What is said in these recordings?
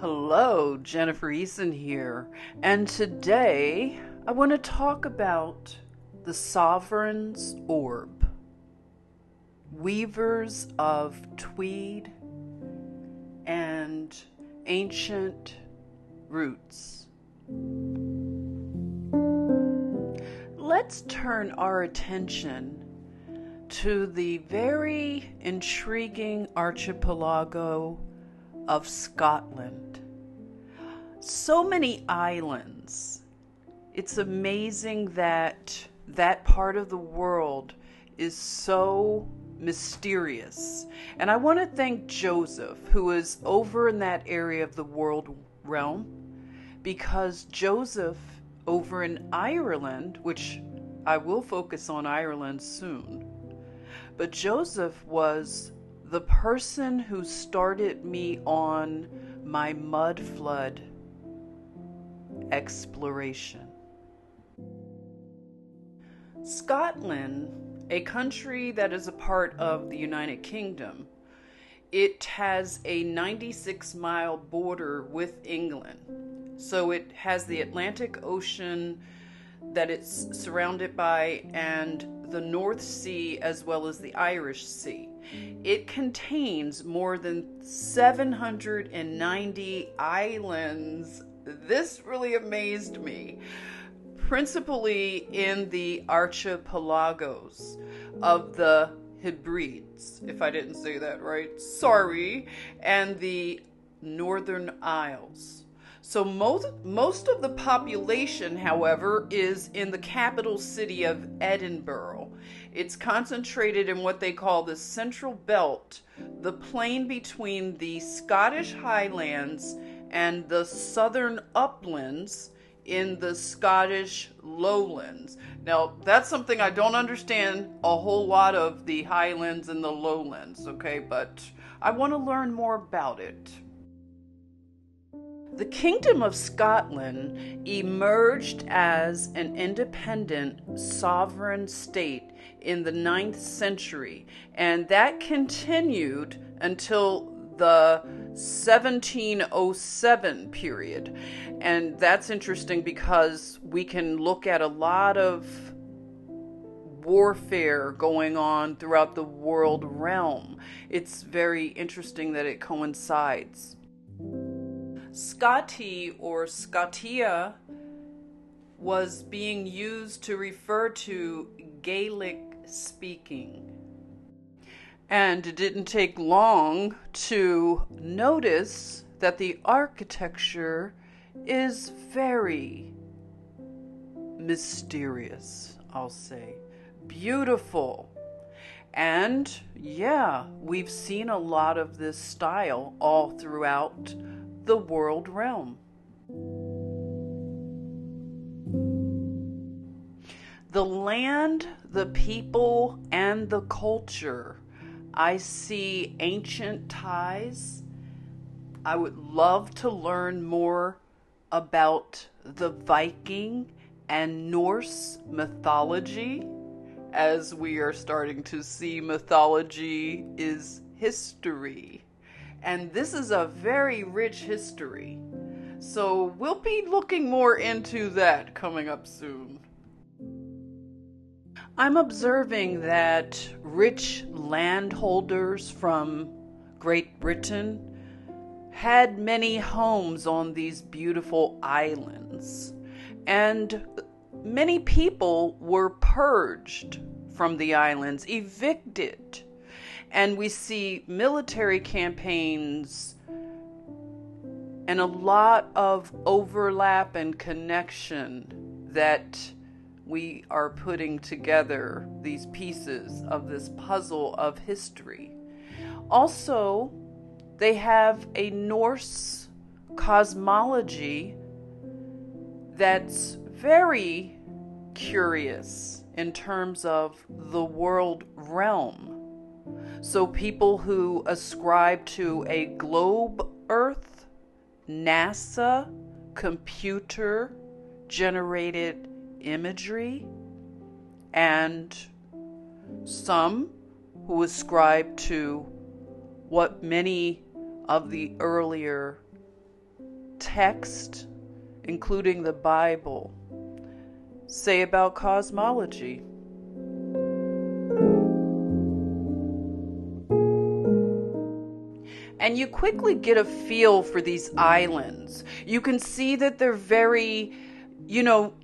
Hello, JennyEason here, and today I want to talk about the Sovereign's Orb, Weavers of Tweed and Ancient Roots. Let's turn our attention to the very intriguing archipelago of Scotland. So many islands. It's amazing that that part of the world is so mysterious. And I want to thank Joseph, who is over in that area of the world realm, because Joseph over in Ireland, which I will focus on Ireland soon, but Joseph was the person who started me on my Mudflood exploration. Scotland, a country that is a part of the United Kingdom, it has a 96-mile border with England. So it has the Atlantic Ocean that it's surrounded by and the North Sea as well as the Irish Sea. It contains more than 790 islands. This really amazed me, principally in the archipelagos of the Hebrides, if I didn't say that right, sorry, and the Northern Isles. So most of the population, however, is in the capital city of Edinburgh. It's concentrated in what they call the Central Belt, the plain between the Scottish Highlands and the southern uplands in the Scottish lowlands. Now, that's something I don't understand a whole lot of, the highlands and the lowlands, okay? But I want to learn more about it. The Kingdom of Scotland emerged as an independent sovereign state in the 9th century, and that continued until the 1707 period. And that's interesting because we can look at a lot of warfare going on throughout the world realm. It's very interesting that it coincides. Scoti or Scotia was being used to refer to Gaelic speaking. And it didn't take long to notice that the architecture is very mysterious, I'll say. Beautiful. And yeah, we've seen a lot of this style all throughout the world realm. The land, the people, and the culture. I see ancient ties. I would love to learn more about the Viking and Norse mythology, as we are starting to see mythology is history. And this is a very rich history. So we'll be looking more into that coming up soon. I'm observing that rich landholders from Great Britain had many homes on these beautiful islands. And many people were purged from the islands, evicted. And we see military campaigns and a lot of overlap and connection that we are putting together, these pieces of this puzzle of history. Also, they have a Norse cosmology that's very curious in terms of the world realm. So people who ascribe to a globe Earth, NASA, computer generated imagery, and some who ascribe to what many of the earlier text, including the Bible, say about cosmology? And you quickly get a feel for these islands. You can see that they're very,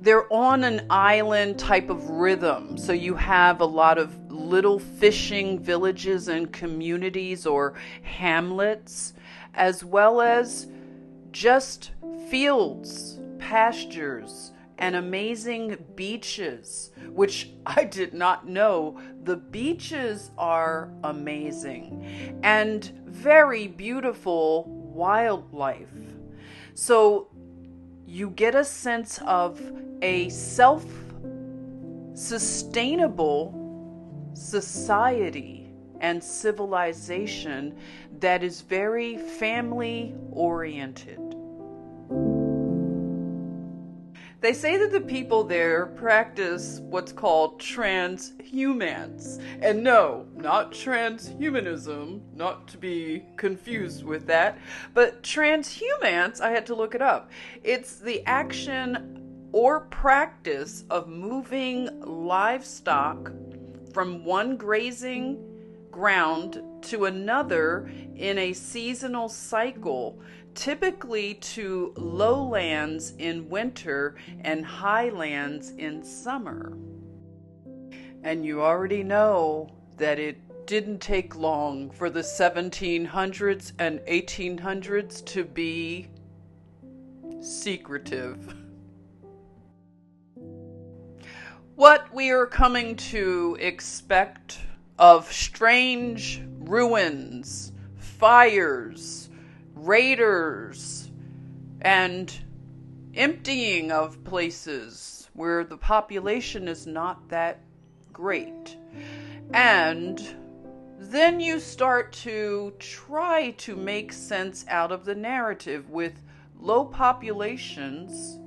they're on an island type of rhythm. So you have a lot of little fishing villages and communities or hamlets, as well as just fields, pastures, and amazing beaches, which I did not know. The beaches are amazing and very beautiful wildlife. So you get a sense of a self-sustainable society and civilization that is very family-oriented. They say that the people there practice what's called transhumance. And no, not transhumanism, not to be confused with that. But transhumance, I had to look it up. It's the action or practice of moving livestock from one grazing ground to another in a seasonal cycle, typically to lowlands in winter and highlands in summer. And you already know that it didn't take long for the 1700s and 1800s to be secretive. What we are coming to expect of strange ruins, fires, raiders, and emptying of places where the population is not that great. And then you start to try to make sense out of the narrative with low populations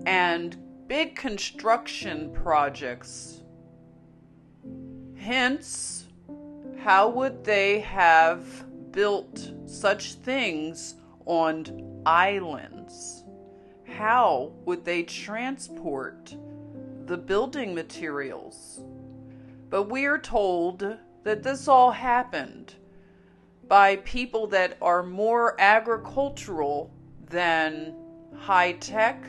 and big construction projects. Hence, how would they have built such things on islands? How would they transport the building materials? But we are told that this all happened by people that are more agricultural than high tech.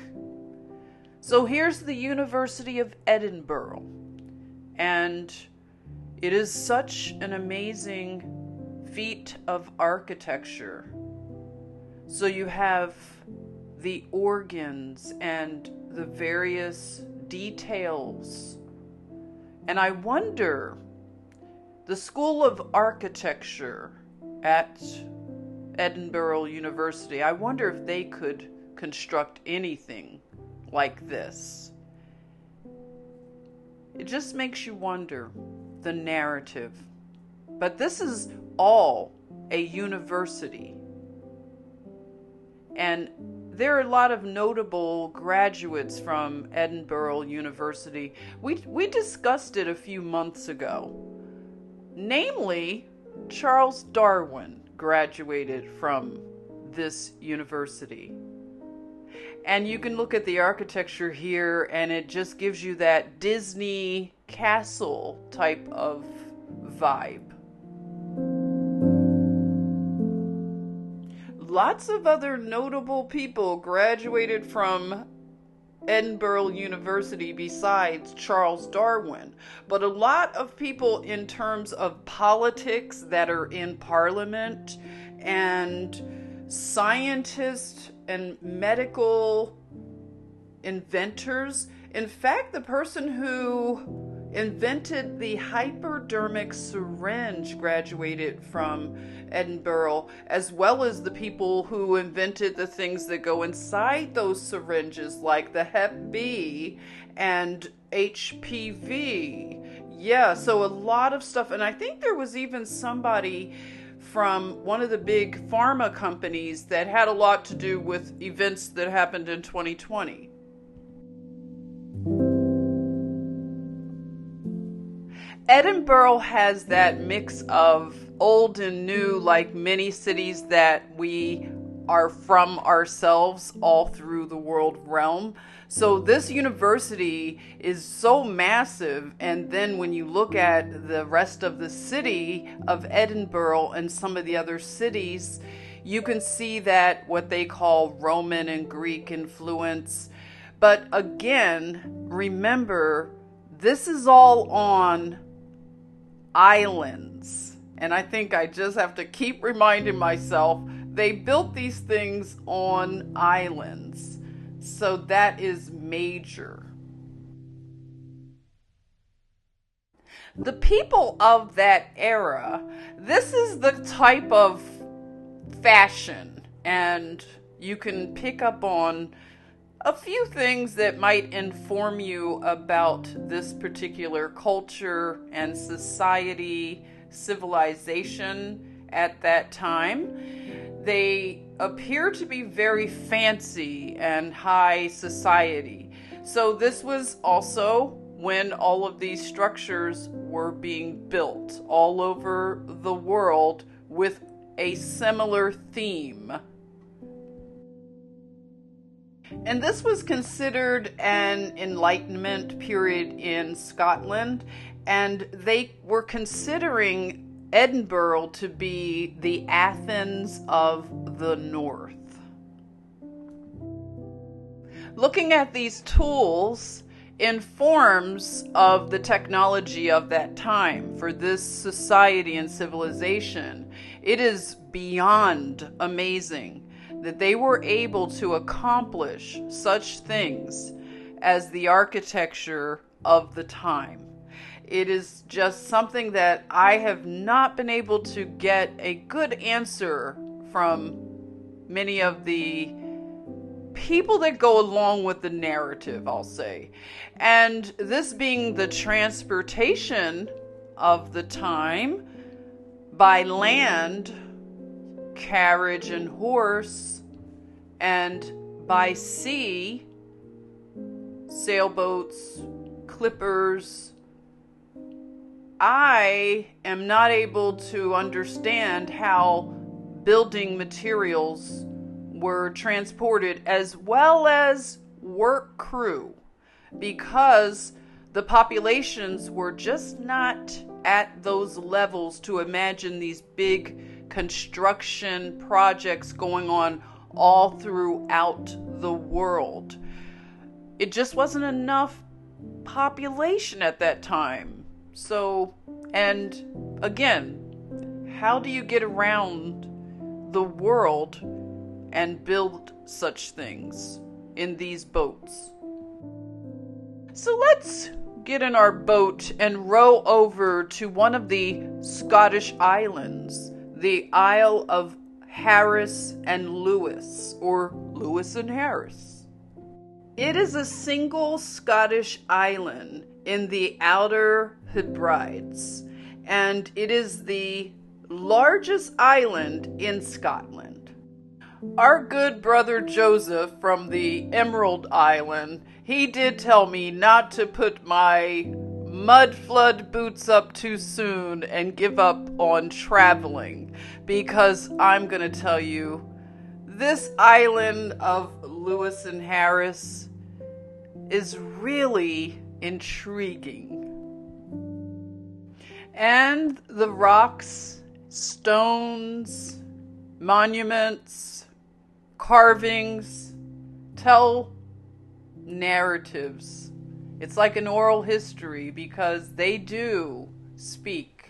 So here's the University of Edinburgh, and it is such an amazing feat of architecture. So you have the organs and the various details. And I wonder, the School of Architecture at Edinburgh University, I wonder if they could construct anything like this. It just makes you wonder, the narrative. But this is all a university. And there are a lot of notable graduates from Edinburgh University. We discussed it a few months ago. Namely, Charles Darwin graduated from this university. And you can look at the architecture here, and it just gives you that Disney castle type of vibe. Lots of other notable people graduated from Edinburgh University besides Charles Darwin. But a lot of people in terms of politics that are in Parliament, and scientists and medical inventors. In fact, the person who invented the hypodermic syringe graduated from Edinburgh, as well as the people who invented the things that go inside those syringes, like the hep B and HPV. Yeah, so a lot of stuff. And I think there was even somebody from one of the big pharma companies that had a lot to do with events that happened in 2020. Edinburgh has that mix of old and new, like many cities that we are from ourselves all through the world realm. So this university is so massive, and then when you look at the rest of the city of Edinburgh and some of the other cities, you can see that what they call Roman and Greek influence. But again, remember, this is all on islands. And I think I just have to keep reminding myself, they built these things on islands. So that is major. The people of that era, this is the type of fashion, and you can pick up on a few things that might inform you about this particular culture and society, civilization at that time. They appear to be very fancy and high society. So this was also when all of these structures were being built all over the world with a similar theme. And this was considered an Enlightenment period in Scotland, and they were considering Edinburgh to be the Athens of the North. Looking at these tools informs of the technology of that time for this society and civilization. It is beyond amazing that they were able to accomplish such things as the architecture of the time. It is just something that I have not been able to get a good answer from many of the people that go along with the narrative, I'll say. And this being the transportation of the time by land, carriage and horse, and by sea, sailboats, clippers, I am not able to understand how building materials were transported as well as work crew, because the populations were just not at those levels to imagine these big construction projects going on all throughout the world. It just wasn't enough population at that time. So, and again, how do you get around the world and build such things in these boats? So let's get in our boat and row over to one of the Scottish islands, the Isle of Harris and Lewis, or Lewis and Harris. It is a single Scottish island in the Outer Hebrides, and it is the largest island in Scotland. Our good brother Joseph from the Emerald Island, he did tell me not to put my Mudflood boots up too soon and give up on traveling, because I'm going to tell you, this island of Lewis and Harris is really intriguing. And the rocks, stones, monuments, carvings tell narratives. It's like an oral history because they do speak.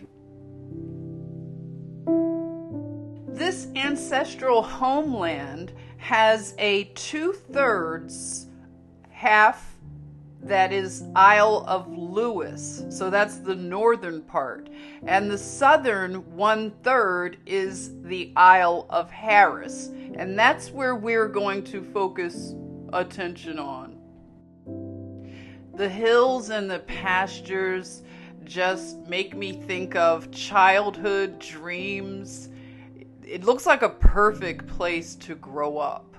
This ancestral homeland has a 2/3 half that is Isle of Lewis. So that's the northern part. And the southern 1/3 is the Isle of Harris. And that's where we're going to focus attention on. The hills and the pastures just make me think of childhood dreams. It looks like a perfect place to grow up.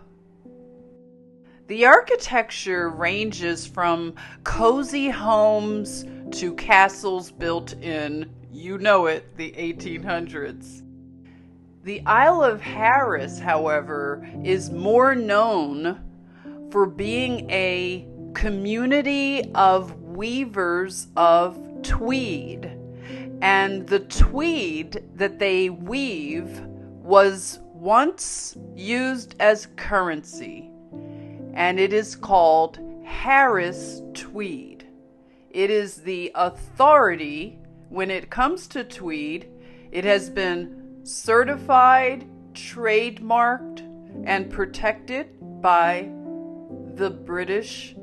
The architecture ranges from cozy homes to castles built in, you know it, the 1800s. The Isle of Harris, however, is more known for being a community of weavers of tweed. And the tweed that they weave was once used as currency, and it is called Harris tweed. It is the authority when it comes to tweed. It has been certified, trademarked, and protected by the British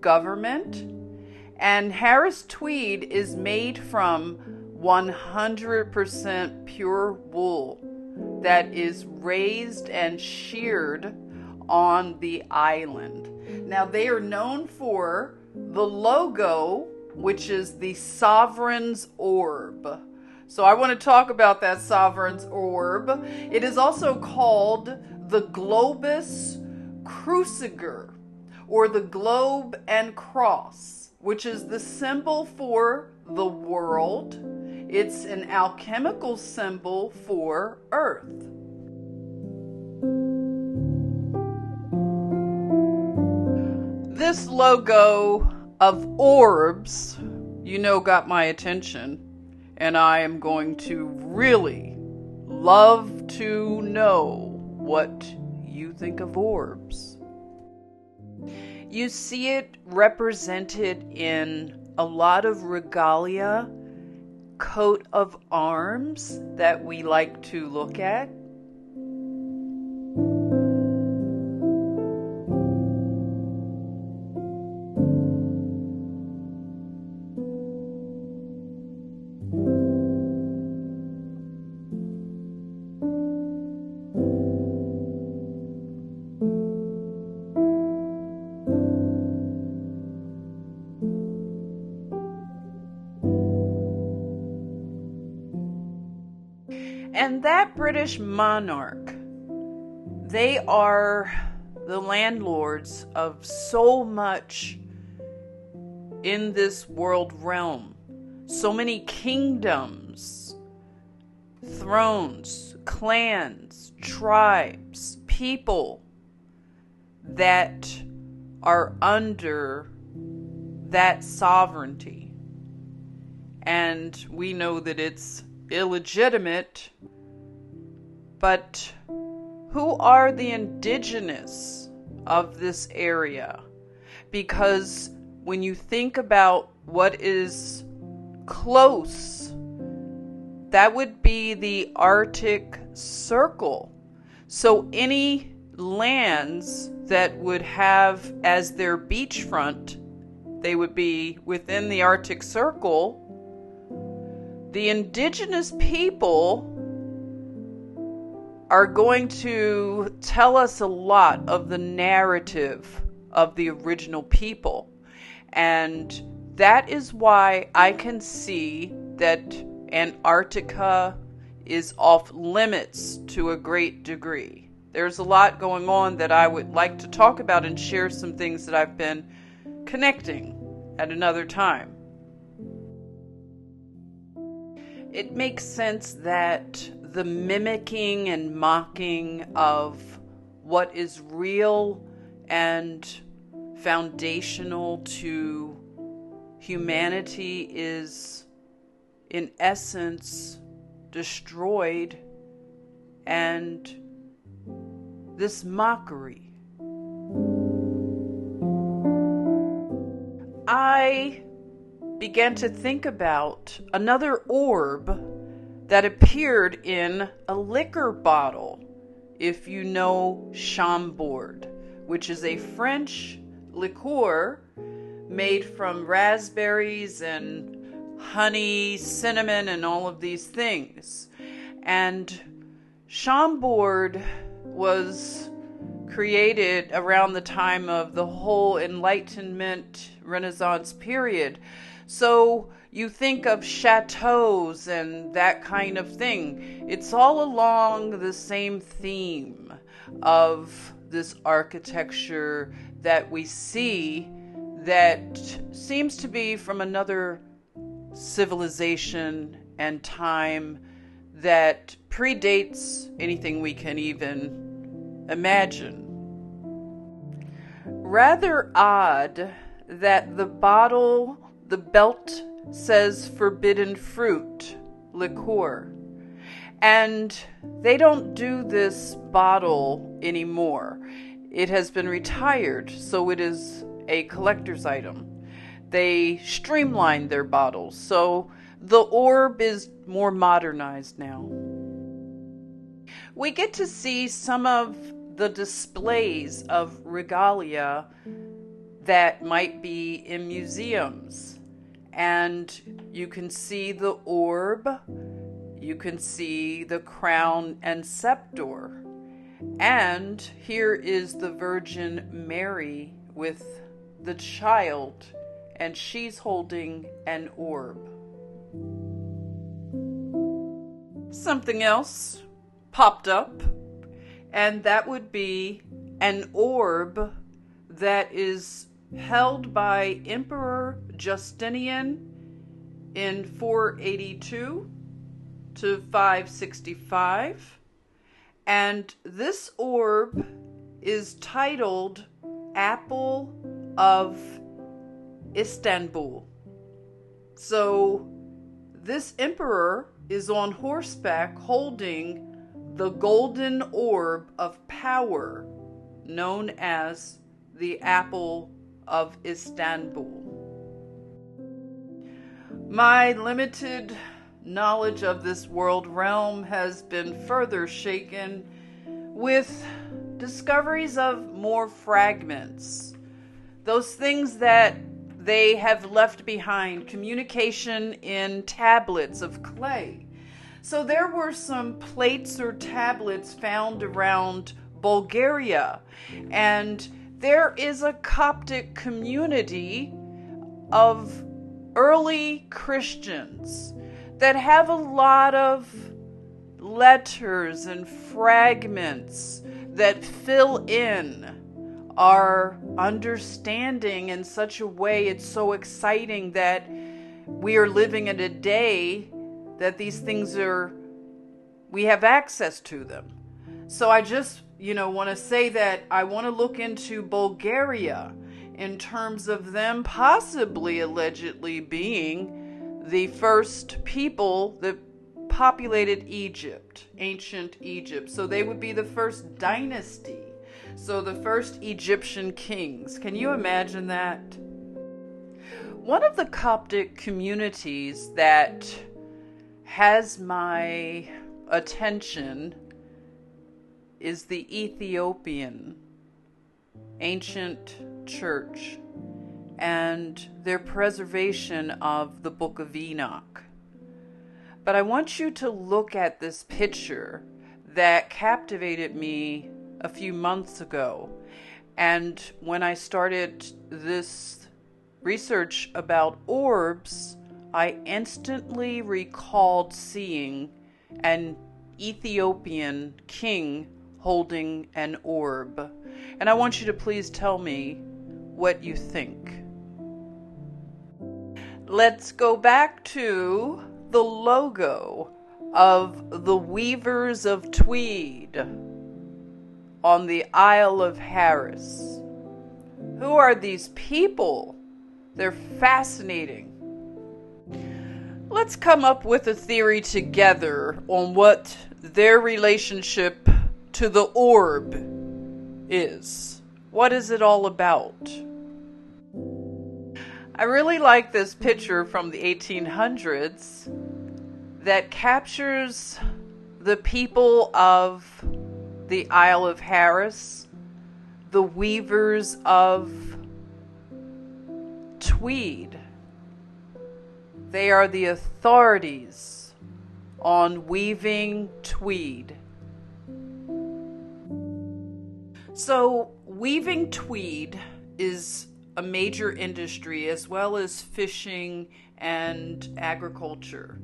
government. And Harris tweed is made from 100% pure wool that is raised and sheared on the island. Now, they are known for the logo, which is the sovereign's orb. So I want to talk about that sovereign's orb. It is also called the globus cruciger, or the globe and cross, which is the symbol for the world. It's an alchemical symbol for Earth. This logo of Orbs, got my attention, and I am going to really love to know what you think of Orbs. You see it represented in a lot of regalia, coat of arms that we like to look at. And that British monarch, they are the landlords of so much in this world realm. So many kingdoms, thrones, clans, tribes, people that are under that sovereignty. And we know that it's illegitimate, but who are the indigenous of this area? Because when you think about what is close, that would be the Arctic Circle. So any lands that would have as their beachfront, they would be within the Arctic Circle. The indigenous people are going to tell us a lot of the narrative of the original people. And that is why I can see that Antarctica is off limits to a great degree. There's a lot going on that I would like to talk about and share some things that I've been connecting at another time. It makes sense that the mimicking and mocking of what is real and foundational to humanity is, in essence, destroyed, and this mockery. I began to think about another orb that appeared in a liquor bottle, if you know Chambord, which is a French liqueur made from raspberries and honey, cinnamon, and all of these things. And Chambord was created around the time of the whole Enlightenment Renaissance period. So you think of chateaus and that kind of thing. It's all along the same theme of this architecture that we see that seems to be from another civilization and time that predates anything we can even imagine. Rather odd that the belt says forbidden fruit, liqueur. And they don't do this bottle anymore. It has been retired, so it is a collector's item. They streamlined their bottles, so the orb is more modernized now. We get to see some of the displays of regalia that might be in museums. And you can see the orb, you can see the crown and scepter. And here is the Virgin Mary with the child, and she's holding an orb. Something else popped up, and that would be an orb that is held by Emperor Justinian in 482 to 565. And this orb is titled Apple of Istanbul. So this emperor is on horseback holding the golden orb of power known as the Apple of Istanbul. My limited knowledge of this world realm has been further shaken with discoveries of more fragments. Those things that they have left behind, communication in tablets of clay. So there were some plates or tablets found around Bulgaria, and there is a Coptic community of early Christians that have a lot of letters and fragments that fill in our understanding in such a way it's so exciting that we are living in a day that these things we have access to them. So I just, want to say that I want to look into Bulgaria in terms of them possibly allegedly being the first people that populated Egypt, ancient Egypt. So they would be the first dynasty. So the first Egyptian kings. Can you imagine that? One of the Coptic communities that has my attention is the Ethiopian ancient church and their preservation of the Book of Enoch. But I want you to look at this picture that captivated me a few months ago. And when I started this research about orbs, I instantly recalled seeing an Ethiopian king holding an orb. And I want you to please tell me what you think. Let's go back to the logo of the Weavers of Tweed on the Isle of Harris. Who are these people? They're fascinating. Let's come up with a theory together on what their relationship to the orb is. What is it all about? I really like this picture from the 1800s that captures the people of the Isle of Harris, the weavers of Tweed. They are the authorities on weaving tweed. So, weaving tweed is a major industry as well as fishing and agriculture.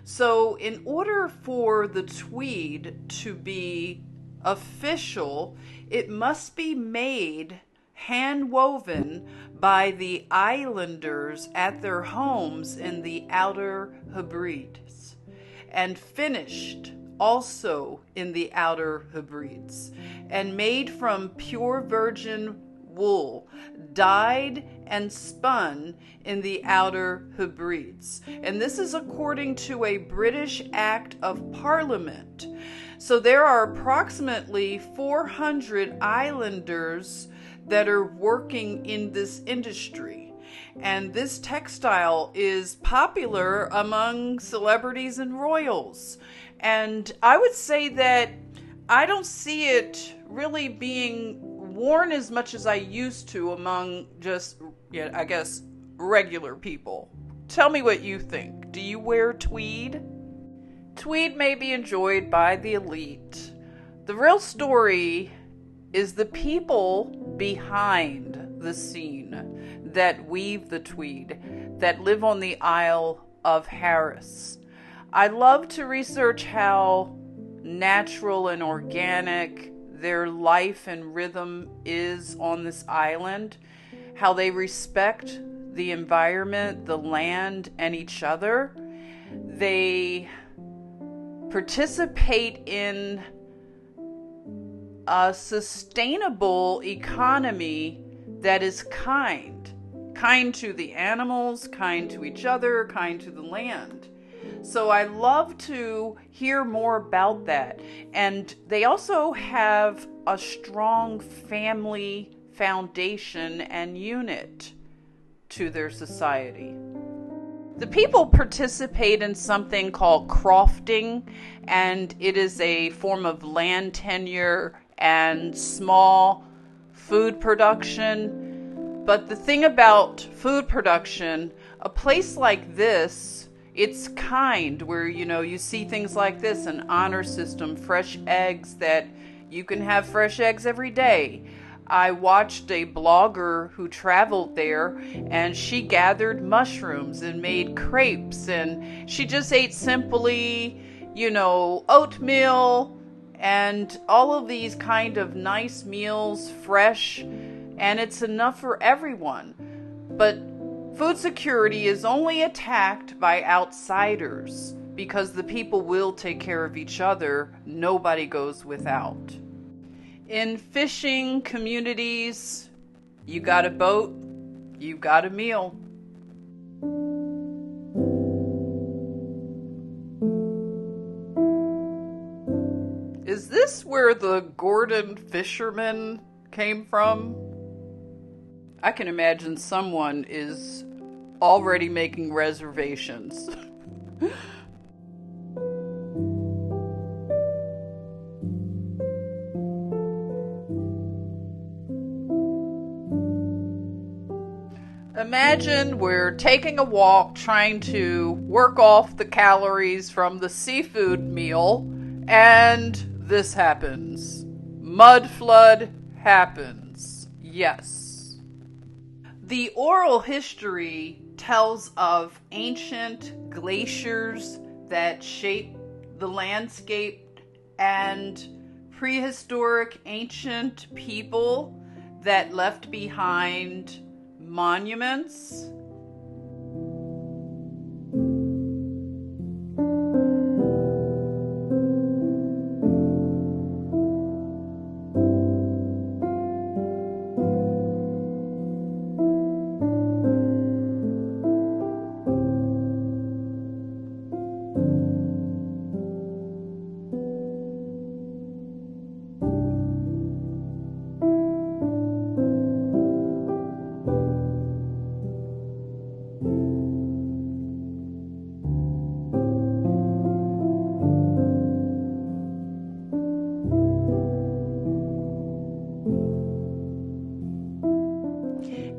So, in order for the tweed to be official, it must be made hand-woven by the islanders at their homes in the Outer Hebrides. and finished also in the Outer Hebrides, and made from pure virgin wool, dyed and spun in the Outer Hebrides. And this is according to a British Act of Parliament. So there are approximately 400 islanders that are working in this industry. And this textile is popular among celebrities and royals. And I would say that I don't see it really being worn as much as I used to among just, I guess, regular people. Tell me what you think. Do you wear tweed? Tweed may be enjoyed by the elite. The real story is the people behind the scene that weave the tweed, that live on the Isle of Harris. I love to research how natural and organic their life and rhythm is on this island, how they respect the environment, the land, and each other. They participate in a sustainable economy that is kind to the animals, kind to each other, kind to the land. So I love to hear more about that. And they also have a strong family foundation and unit to their society. The people participate in something called crofting, and it is a form of land tenure and small food production. But the thing about food production, a place like this, it's kind, where, you see things like this, an honor system, fresh eggs, that you can have fresh eggs every day. I watched a blogger who traveled there, and she gathered mushrooms and made crepes, and she just ate simply, oatmeal and all of these kind of nice meals, fresh, and it's enough for everyone. But food security is only attacked by outsiders, because the people will take care of each other. Nobody goes without. In fishing communities, you got a boat, you got a meal. Is this where the Gordon fishermen came from? I can imagine someone is already making reservations. Imagine we're taking a walk, trying to work off the calories from the seafood meal, and this happens. Mudflood happens. Yes. The oral history tells of ancient glaciers that shaped the landscape, and prehistoric ancient people that left behind monuments.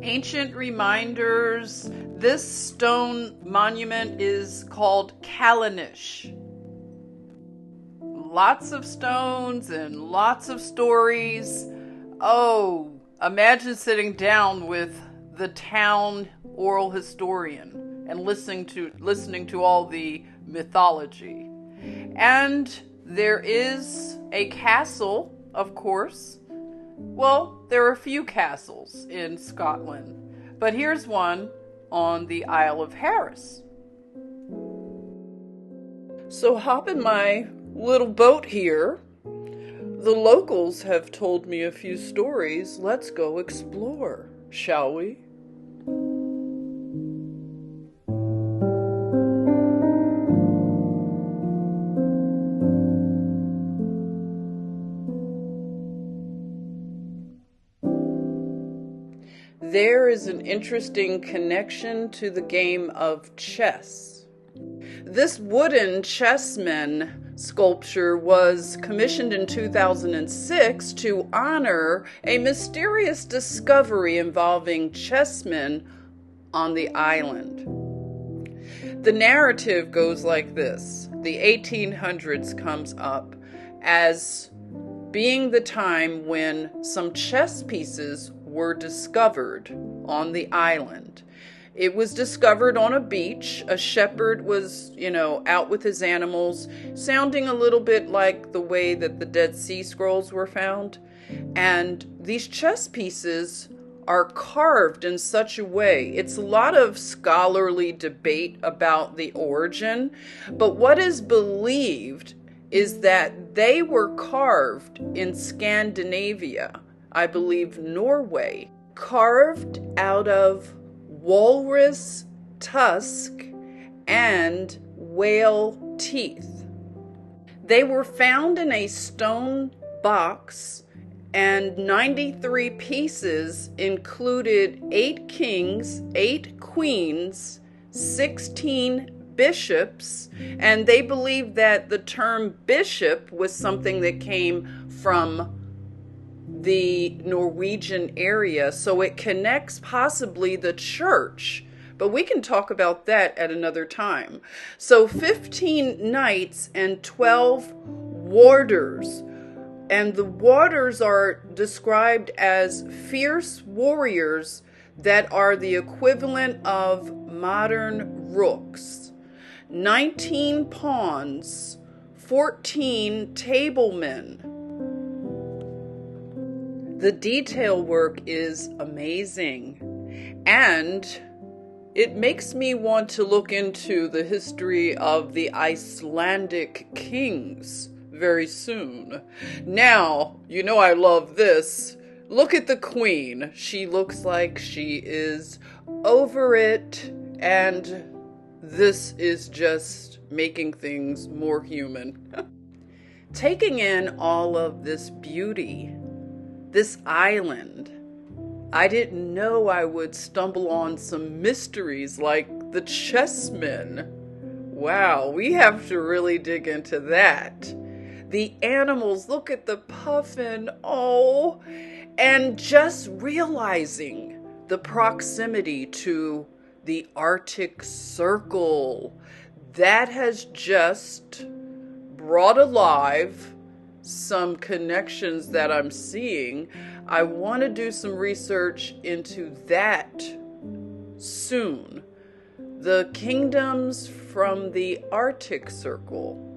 Ancient reminders. This stone monument is called Callanish. Lots of stones and lots of stories. Oh, imagine sitting down with the town oral historian and listening to all the mythology. And there is a castle, of course. Well, there are a few castles in Scotland, but here's one on the Isle of Harris. So hop in my little boat here. The locals have told me a few stories. Let's go explore, shall we? There is an interesting connection to the game of chess. This wooden chessmen sculpture was commissioned in 2006 to honor a mysterious discovery involving chessmen on the island. The narrative goes like this. The 1800s comes up as being the time when some chess pieces were discovered on the island. It was discovered on a beach. A shepherd was, out with his animals, sounding a little bit like the way that the Dead Sea Scrolls were found. And these chess pieces are carved in such a way. It's a lot of scholarly debate about the origin, but what is believed is that they were carved in Scandinavia, I believe Norway, carved out of walrus tusk and whale teeth. They were found in a stone box, and 93 pieces included 8 kings, 8 queens, 16 bishops, and they believe that the term bishop was something that came from the Norwegian area, so it connects possibly the church, but we can talk about that at another time. So 15 knights and 12 warders, and the warders are described as fierce warriors that are the equivalent of modern rooks. 19 pawns, 14 tablemen. The detail work is amazing, and it makes me want to look into the history of the Icelandic kings very soon. Now, I love this. Look at the queen. She looks like she is over it, and this is just making things more human. Taking in all of this beauty, this island, I didn't know I would stumble on some mysteries like the chessmen. Wow, we have to really dig into that. The animals, look at the puffin, and just realizing the proximity to the Arctic Circle. That has just brought alive some connections that I'm seeing. I want to do some research into that soon. The kingdoms from the Arctic Circle.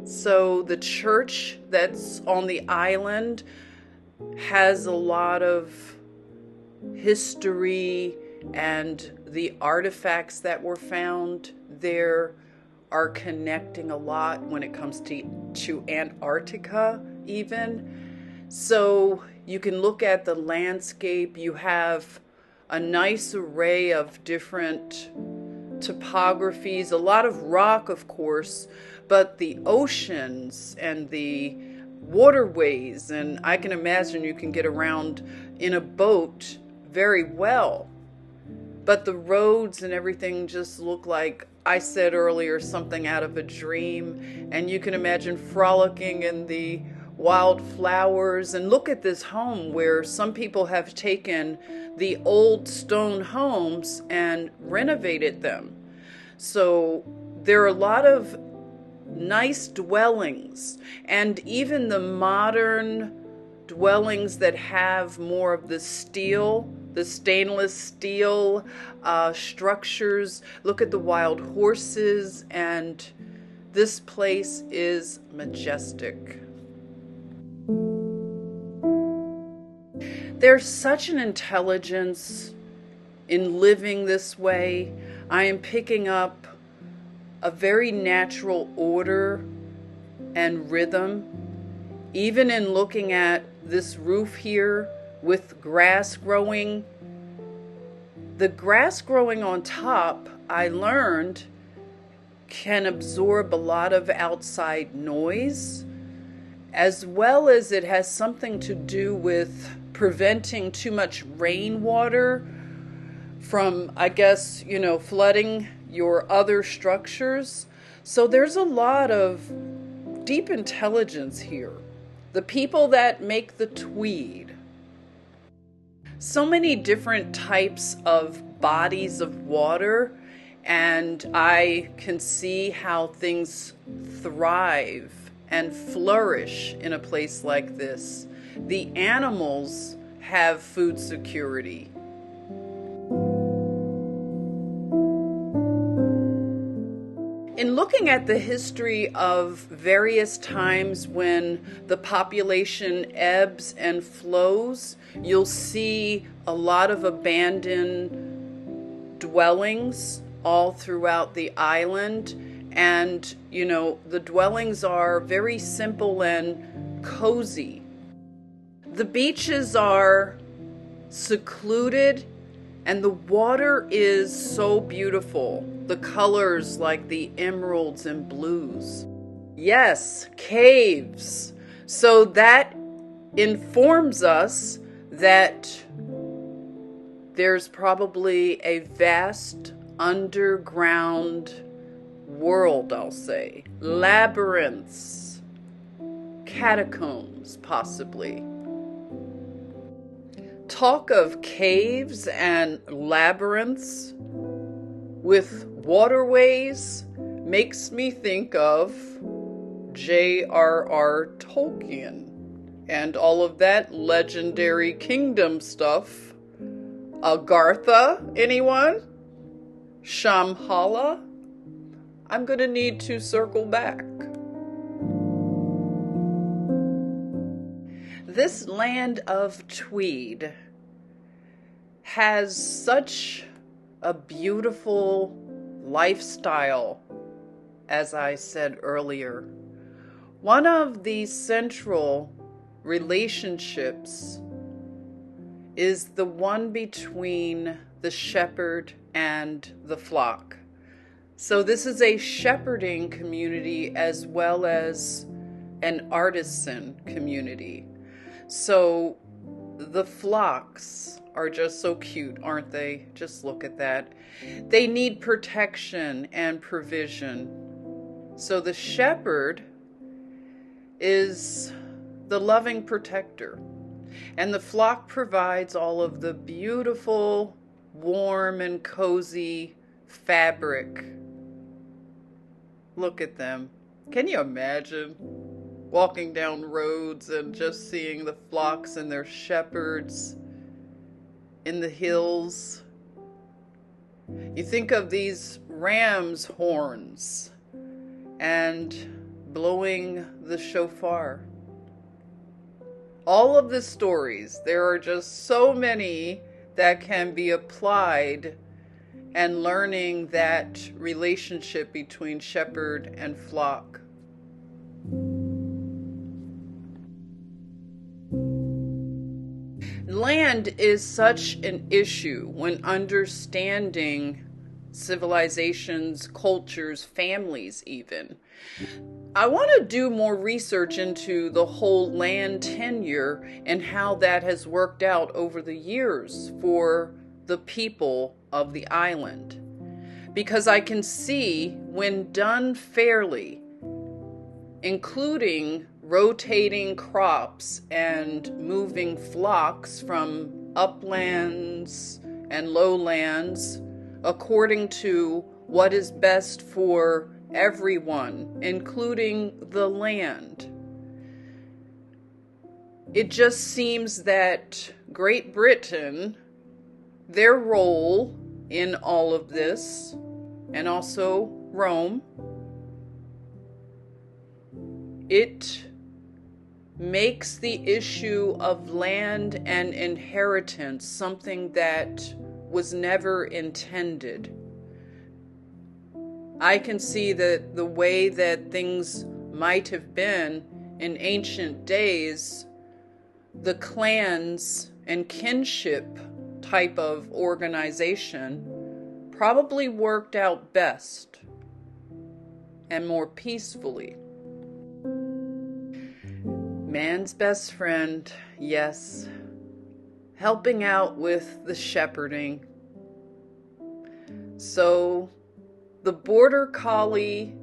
So the church that's on the island has a lot of history, and the artifacts that were found there are connecting a lot when it comes to Antarctica even. So you can look at the landscape. You have a nice array of different topographies, a lot of rock, of course, but the oceans and the waterways, and I can imagine you can get around in a boat very well. But the roads and everything just look like, I said earlier, something out of a dream. And you can imagine frolicking in the wildflowers. And look at this home where some people have taken the old stone homes and renovated them. So there are a lot of nice dwellings, and even the modern dwellings that have more of the steel, the stainless steel structures. Look at the wild horses, and this place is majestic. There's such an intelligence in living this way. I am picking up a very natural order and rhythm. Even in looking at this roof here with grass growing, the grass growing on top, I learned, can absorb a lot of outside noise, as well as it has something to do with preventing too much rainwater from, I guess, flooding your other structures. So there's a lot of deep intelligence here. The people that make the tweed. So many different types of bodies of water, and I can see how things thrive and flourish in a place like this. The animals have food security. In looking at the history of various times when the population ebbs and flows, you'll see a lot of abandoned dwellings all throughout the island. And, the dwellings are very simple and cozy. The beaches are secluded, and the water is so beautiful. The colors like the emeralds and blues. Yes, caves. So that informs us that there's probably a vast underground world, I'll say. Labyrinths, catacombs, possibly. Talk of caves and labyrinths with waterways makes me think of J.R.R. Tolkien and all of that legendary kingdom stuff. Agartha, anyone? Shamhala? I'm going to need to circle back. This land of Tweed has such a beautiful lifestyle, as I said earlier. One of the central relationships is the one between the shepherd and the flock. So this is a shepherding community as well as an artisan community. So the flocks are just so cute, aren't they? Just look at that. They need protection and provision. So the shepherd is the loving protector, and the flock provides all of the beautiful, warm and cozy fabric. Look at them. Can you imagine walking down roads and just seeing the flocks and their shepherds in the hills? You think of these ram's horns and blowing the shofar. All of the stories, there are just so many that can be applied, and learning that relationship between shepherd and flock. Land is such an issue when understanding civilizations, cultures, families even. I want to do more research into the whole land tenure and how that has worked out over the years for the people of the island. Because I can see, when done fairly, including rotating crops and moving flocks from uplands and lowlands according to what is best for everyone, including the land. It just seems that Great Britain, their role in all of this, and also Rome, it makes the issue of land and inheritance something that was never intended. I can see that the way that things might have been in ancient days, the clans and kinship type of organization probably worked out best and more peacefully. Man's best friend, yes, helping out with the shepherding. So the border collie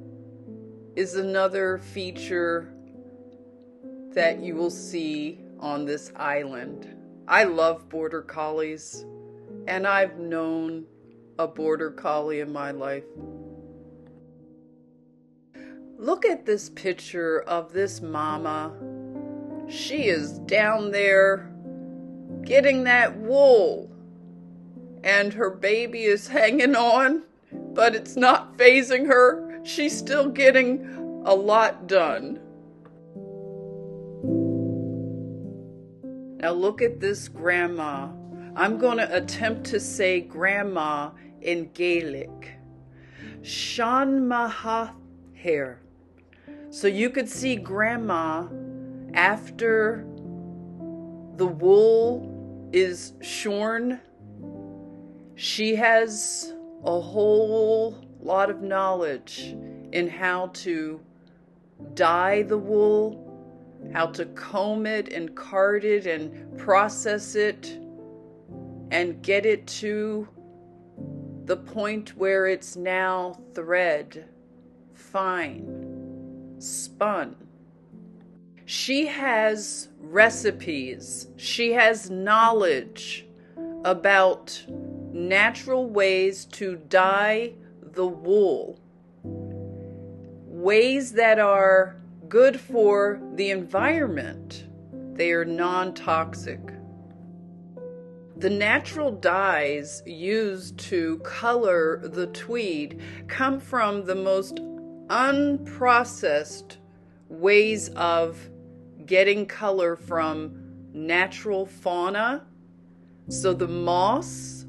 is another feature that you will see on this island. I love border collies, and I've known a border collie in my life. Look at this picture of this mama. She is down there getting that wool, and her baby is hanging on, but it's not fazing her. She's still getting a lot done. Now look at this grandma. I'm going to attempt to say grandma in Gaelic. Sean Mahathir. So you could see grandma after the wool is shorn. She has a whole lot of knowledge in how to dye the wool, how to comb it and card it and process it and get it to the point where it's now thread, fine, spun. She has recipes. She has knowledge about natural ways to dye the wool, ways that are good for the environment. They are non-toxic. The natural dyes used to color the tweed come from the most unprocessed ways of getting color from natural fauna. So the moss,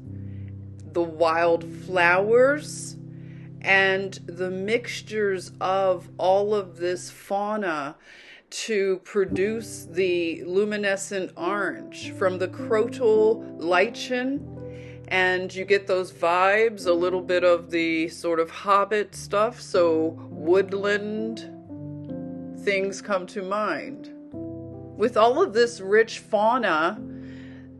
the wild flowers, and the mixtures of all of this fauna to produce the luminescent orange from the crotal lichen. And you get those vibes, a little bit of the sort of hobbit stuff, so woodland things come to mind. With all of this rich fauna,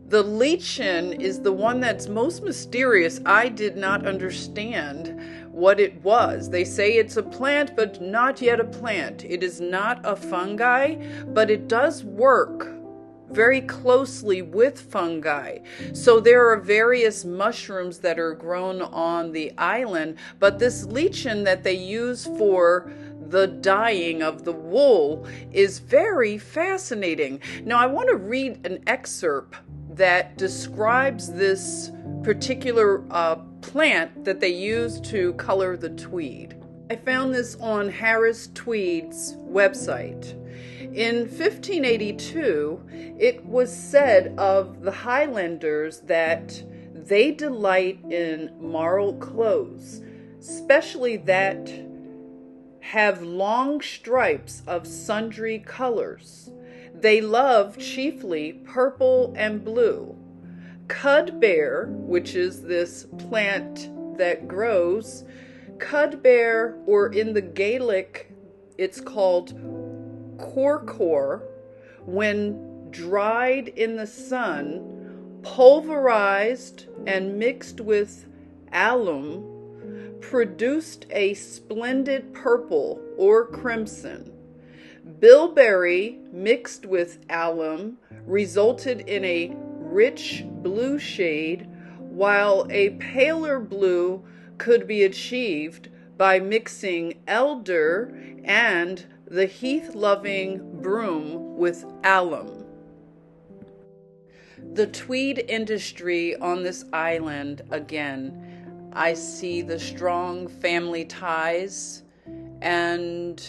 the lichen is the one that's most mysterious. I did not understand what it was. They say it's a plant, but not yet a plant. It is not a fungi, but it does work very closely with fungi. So there are various mushrooms that are grown on the island, but this lichen that they use for the dyeing of the wool is very fascinating. Now I want to read an excerpt that describes this particular plant that they use to color the tweed. I found this on Harris Tweed's website. In 1582, it was said of the Highlanders that they delight in marl clothes, especially that have long stripes of sundry colors. They love chiefly purple and blue. Cudbear, which is this plant that grows, cudbear, or in the Gaelic, it's called corcor, when dried in the sun, pulverized and mixed with alum, produced a splendid purple or crimson. Bilberry mixed with alum resulted in a rich blue shade, while a paler blue could be achieved by mixing elder and the heath-loving broom with alum. The tweed industry on this island, again, I see the strong family ties and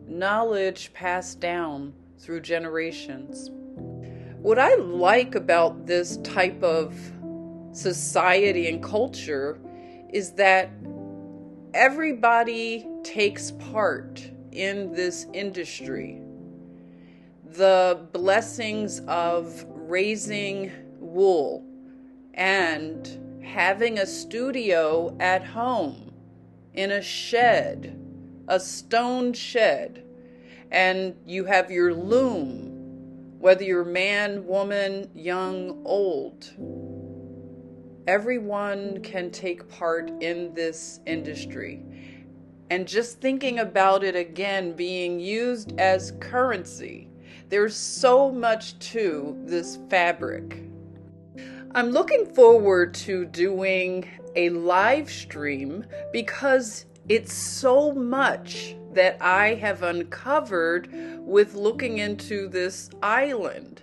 knowledge passed down through generations. What I like about this type of society and culture is that everybody takes part in this industry. The blessings of raising wool and having a studio at home in a shed, a stone shed, and you have your loom, whether you're man, woman, young, old. Everyone can take part in this industry. And just thinking about it again being used as currency, there's so much to this fabric. I'm looking forward to doing a live stream because it's so much that I have uncovered with looking into this island.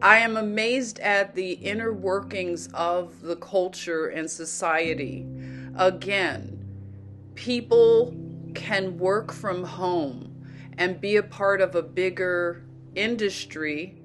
I am amazed at the inner workings of the culture and society. Again, people can work from home and be a part of a bigger industry,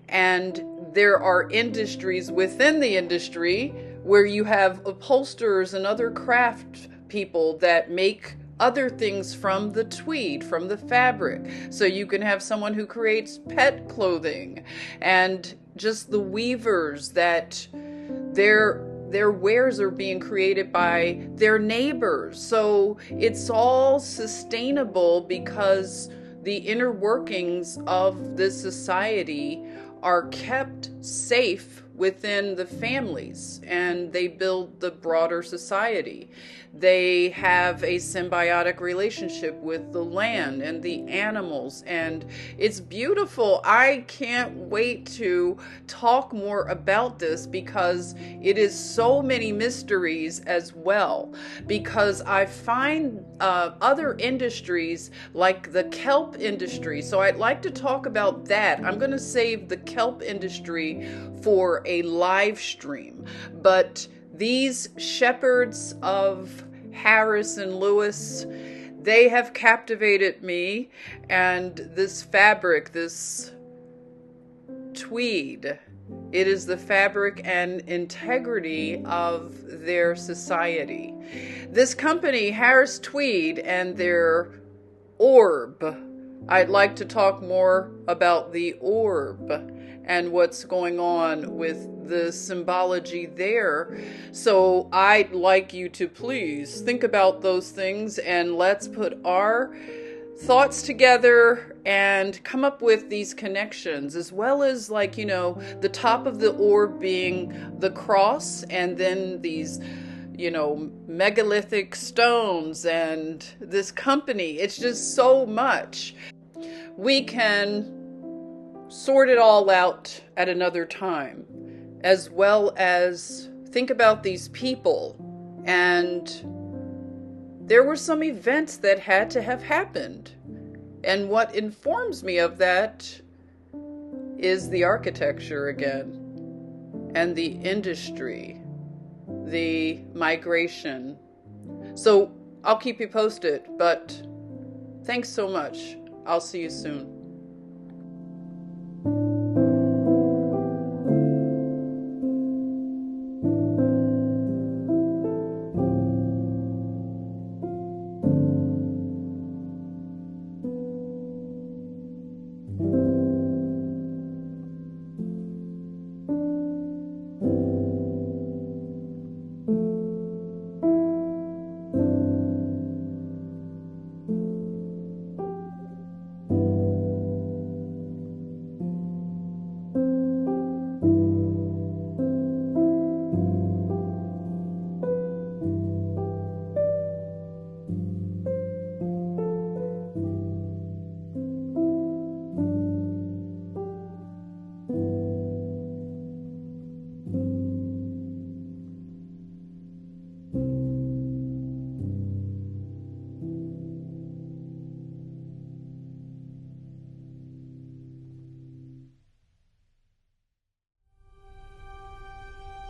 and there are industries within the industry where you have upholsterers and other craft people that make other things from the tweed, from the fabric. So you can have someone who creates pet clothing, and just the weavers that their wares are being created by their neighbors. So it's all sustainable because the inner workings of this society are kept safe within the families, and they build the broader society. They have a symbiotic relationship with the land and the animals, and it's beautiful. I can't wait to talk more about this because it is so many mysteries as well. Because I find other industries like the kelp industry, so I'd like to talk about that. I'm going to save the kelp industry for a live stream, but these shepherds of Harris and Lewis, they have captivated me, and this fabric, this tweed, it is the fabric and integrity of their society. This company, Harris Tweed, and their orb, I'd like to talk more about the orb and what's going on with the symbology there. So I'd like you to please think about those things, and let's put our thoughts together and come up with these connections, as well as, like, you know, the top of the orb being the cross, and then these, you know, megalithic stones and this company. It's just so much. We can sort it all out at another time, as well as think about these people. And there were some events that had to have happened. And what informs me of that is the architecture again, and the industry, the migration. So I'll keep you posted, but thanks so much. I'll see you soon.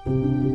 Thank you.